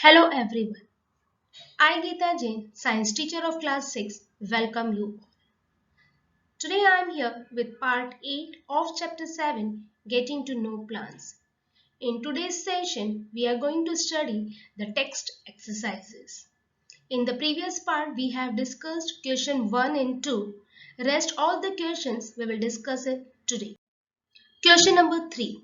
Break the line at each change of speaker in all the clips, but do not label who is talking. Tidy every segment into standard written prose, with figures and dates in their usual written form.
Hello everyone. I Geeta Jain, science teacher of class 6, welcome you. Today I am here with part 8 of chapter 7, Getting to Know Plants. In today's session, we are going to study the text exercises. In the previous part, we have discussed question 1 and 2. Rest all the questions we will discuss it today. Question number 3.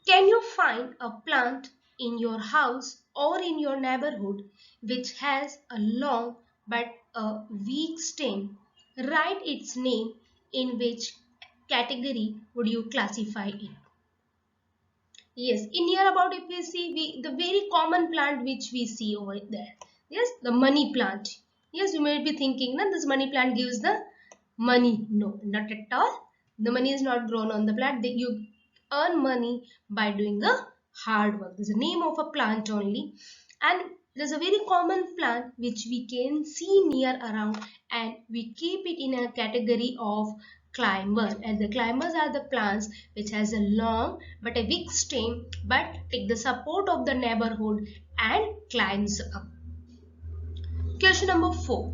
Can you find a plant in your house or in your neighborhood which has a long but a weak stem? Write its name. In which category would you classify it? Yes, in here about if we see the very common plant which we see over there. Yes, the money plant. Yes, you may be thinking, na, this money plant gives the money. No, not at all. The money is not grown on the plant. You earn money by doing the hard work. There's a name of a plant only. And there's a very common plant which we can see near around, and we keep it in a category of climber, and the climbers are the plants which has a long but a weak stem but take the support of the neighborhood and climbs up. Question number 4.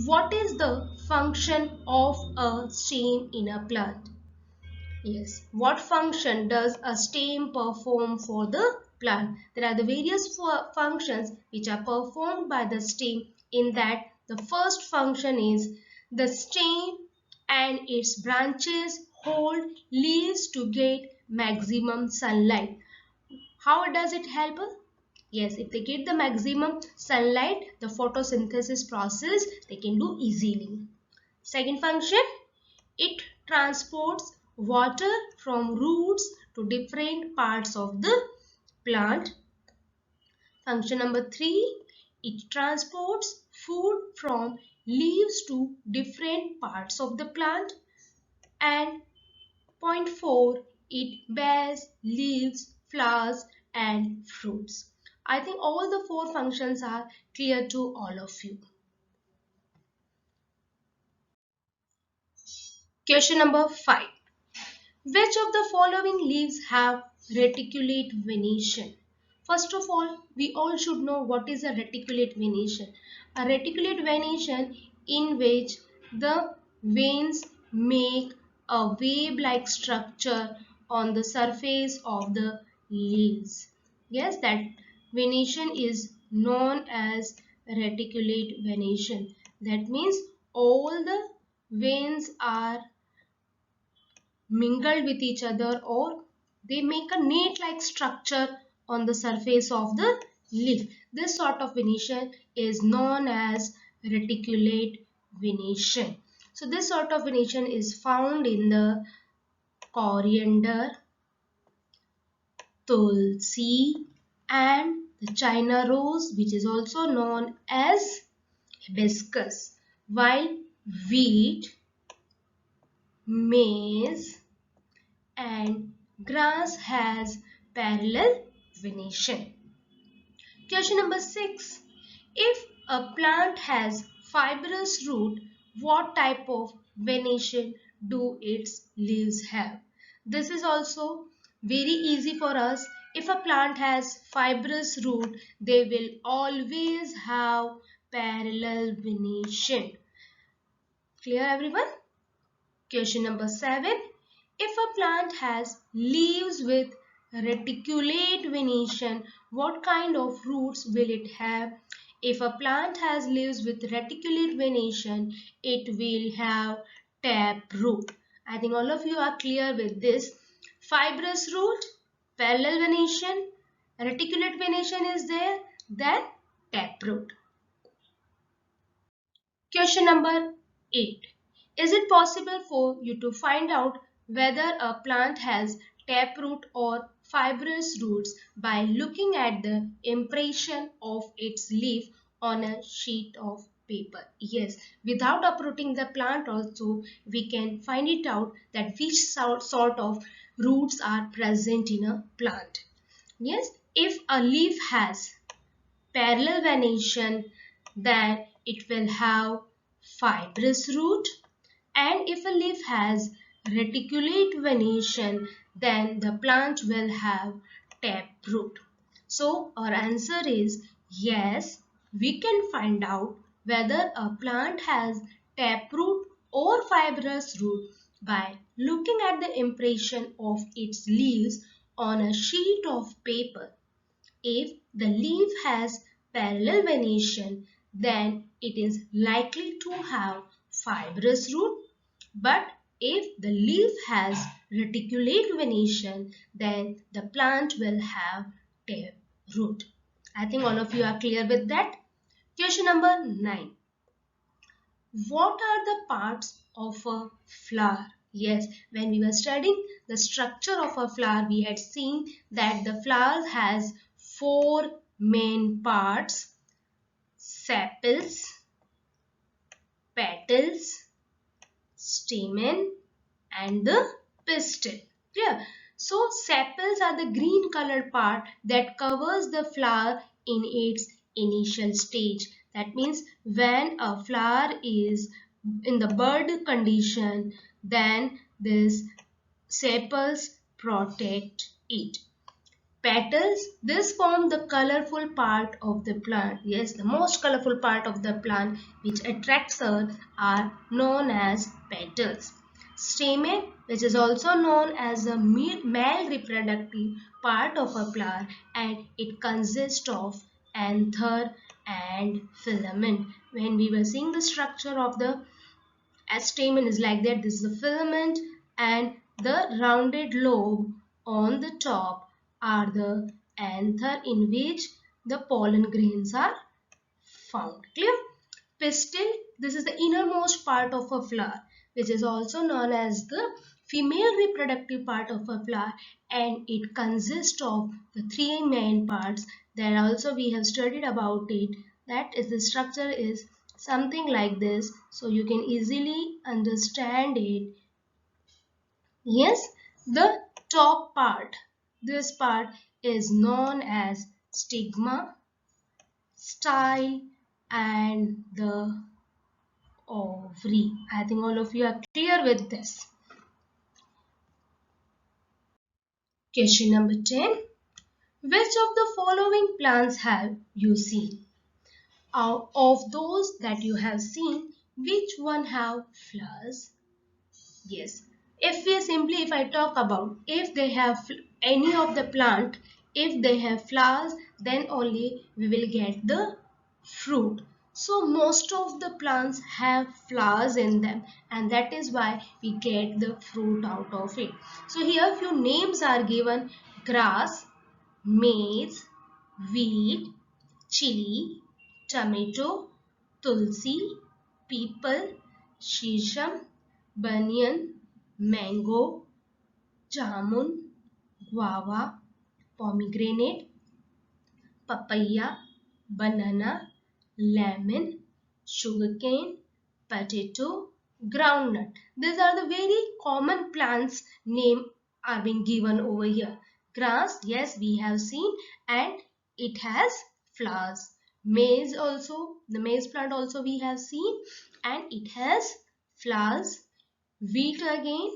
What is the function of a stem in a plant? Yes, what function does a stem perform for the plant? There are the various functions which are performed by the stem. In that, the first function is the stem and its branches hold leaves to get maximum sunlight. How does it help? Yes, if they get the maximum sunlight, the photosynthesis process they can do easily. Second function, it transports water from roots to different parts of the plant. Function number 3, it transports food from leaves to different parts of the plant. And point 4, it bears leaves, flowers and fruits. I think all the 4 functions are clear to all of you. Question number 5. Which of the following leaves have reticulate venation? First of all, we all should know what is a reticulate venation. A reticulate venation in which the veins make a wave-like structure on the surface of the leaves. Yes, that venation is known as reticulate venation. That means all the veins are mingled with each other, or they make a net-like structure on the surface of the leaf. This sort of venation is known as reticulate venation. So this sort of venation is found in the coriander, tulsi and the China rose, which is also known as hibiscus, while wheat, maize and grass has parallel venation. Question number 6. If a plant has fibrous root, what type of venation do its leaves have? This is also very easy for us. If a plant has fibrous root, they will always have parallel venation. Clear everyone? Question number 7. If a plant has leaves with reticulate venation, what kind of roots will it have? If a plant has leaves with reticulate venation, it will have taproot. I think all of you are clear with this. Fibrous root, parallel venation, reticulate venation is there, then taproot. Question number 8. Is it possible for you to find out whether a plant has taproot or fibrous roots by looking at the impression of its leaf on a sheet of paper? Yes, without uprooting the plant also we can find it out that which sort of roots are present in a plant. Yes, if a leaf has parallel venation, then it will have fibrous root, and if a leaf has reticulate venation, then the plant will have taproot. So our answer is yes, we can find out whether a plant has taproot or fibrous root by looking at the impression of its leaves on a sheet of paper. If the leaf has parallel venation, then it is likely to have fibrous root. But if the leaf has reticulate venation, then the plant will have tap root. I think all of you are clear with that. Question number 9. What are the parts of a flower? Yes, when we were studying the structure of a flower, we had seen that the flower has four main parts: sepals, petals, stamen, and the pistil. Clear? So sepals are the green colored part that covers the flower in its initial stage. That means when a flower is in the bud condition, then this sepals protect it. Petals, this form the colorful part of the plant. Yes, the most colorful part of the plant which attracts us are known as petals. Stamen, which is also known as the male reproductive part of a flower, and it consists of anther and filament. When we were seeing the structure of the stamen is like that, this is the filament, and the rounded lobe on the top are the anther in which the pollen grains are found. Clear? Pistil, this is the innermost part of a flower, which is also known as the female reproductive part of a flower, and it consists of the three main parts that also we have studied about it. That is, the structure is something like this, so you can easily understand it. Yes, the top part, this part is known as stigma, style, and the ovary. I think all of you are clear with this. Question number 10. Which of the following plants have you seen? Out of those that you have seen, which one have flowers? Yes. If I talk about if they have any of the plant, if they have flowers, then only we will get the fruit. So most of the plants have flowers in them, and that is why we get the fruit out of it. So here few names are given: grass, maize, wheat, chili, tomato, tulsi, people, shisham, banyan, mango, jamun, guava, pomegranate, papaya, banana, lemon, sugarcane, potato, groundnut. These are the very common plants name are being given over here. Grass, yes, we have seen, and it has flowers. Maize also, the maize plant also we have seen, and it has flowers. Wheat again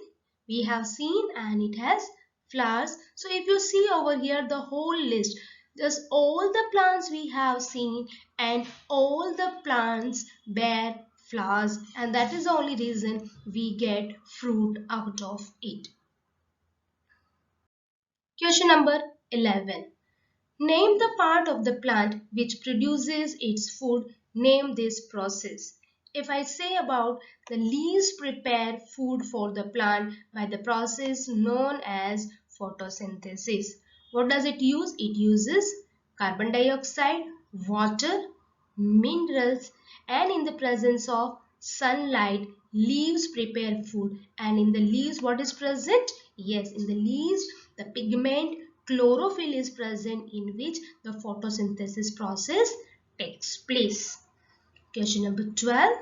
we have seen, and it has flowers. So if you see over here the whole list, just all the plants we have seen, and all the plants bear flowers, and that is the only reason we get fruit out of it. Question number 11. Name the part of the plant which produces its food. Name this process. If I say about the leaves prepare food for the plant by the process known as photosynthesis. What does it use? It uses carbon dioxide, water, minerals, and in the presence of sunlight, leaves prepare food. And in the leaves, what is present? Yes, in the leaves, the pigment chlorophyll is present, in which the photosynthesis process takes place. Question number 12.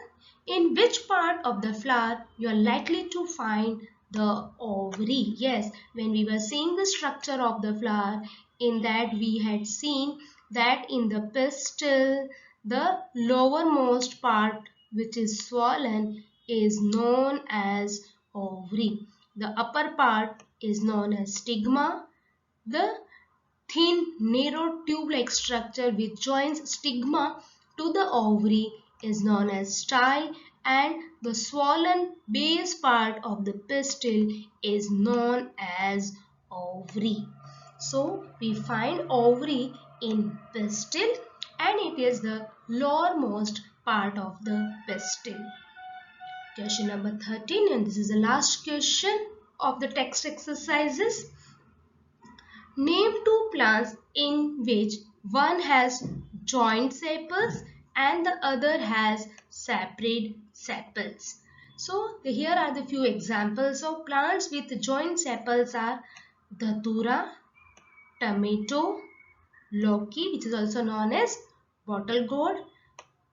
In which part of the flower you are likely to find the ovary? Yes, when we were seeing the structure of the flower, in that we had seen that in the pistil, the lowermost part which is swollen is known as ovary. The upper part is known as stigma. The thin, narrow tube-like structure which joins stigma to the ovary is known as style, and the swollen base part of the pistil is known as ovary. So we find ovary in pistil, and it is the lowermost part of the pistil. Question number 13, and this is the last question of the text exercises. Name two plants in which one has joint sepals and the other has separate sepals. So here are the few examples of plants with joint sepals are Datura, tomato, Loki, which is also known as bottle gourd,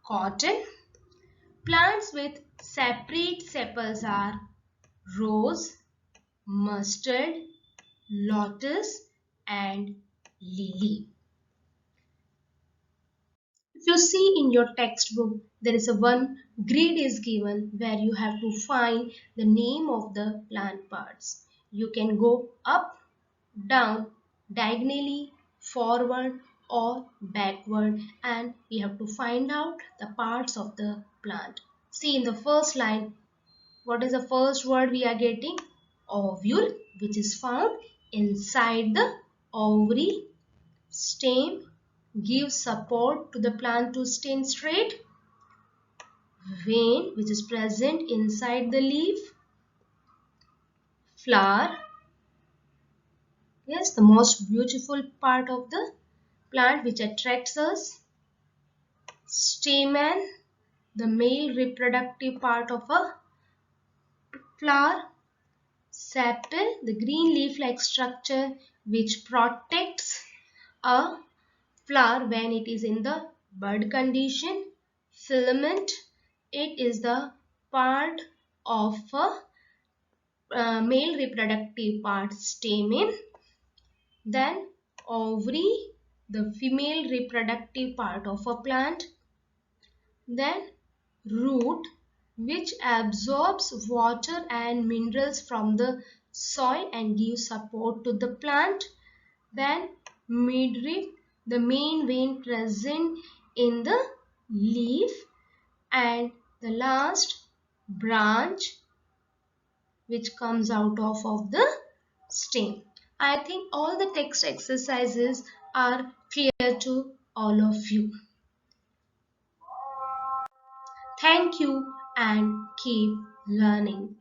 cotton. Plants with separate sepals are rose, mustard, lotus and lily. If you see in your textbook, there is a one grid is given where you have to find the name of the plant parts. You can go up, down, diagonally, forward or backward, and we have to find out the parts of the plant. See in the first line, what is the first word we are getting? Ovule, which is found inside the ovary. Stem gives support to the plant to stand straight. Vein, which is present inside the leaf. Flower, yes, the most beautiful part of the plant which attracts us. Stamen, the male reproductive part of a flower. Sepal, the green leaf-like structure which protects a flower when it is in the bud condition. Filament, it is the part of a male reproductive part, stamen. Then ovary, the female reproductive part of a plant. Then root, which absorbs water and minerals from the soil and gives support to the plant. Then midrib, the main vein present in the leaf. And the last branch, which comes out of the stem. I think all the text exercises are clear to all of you. Thank you and keep learning.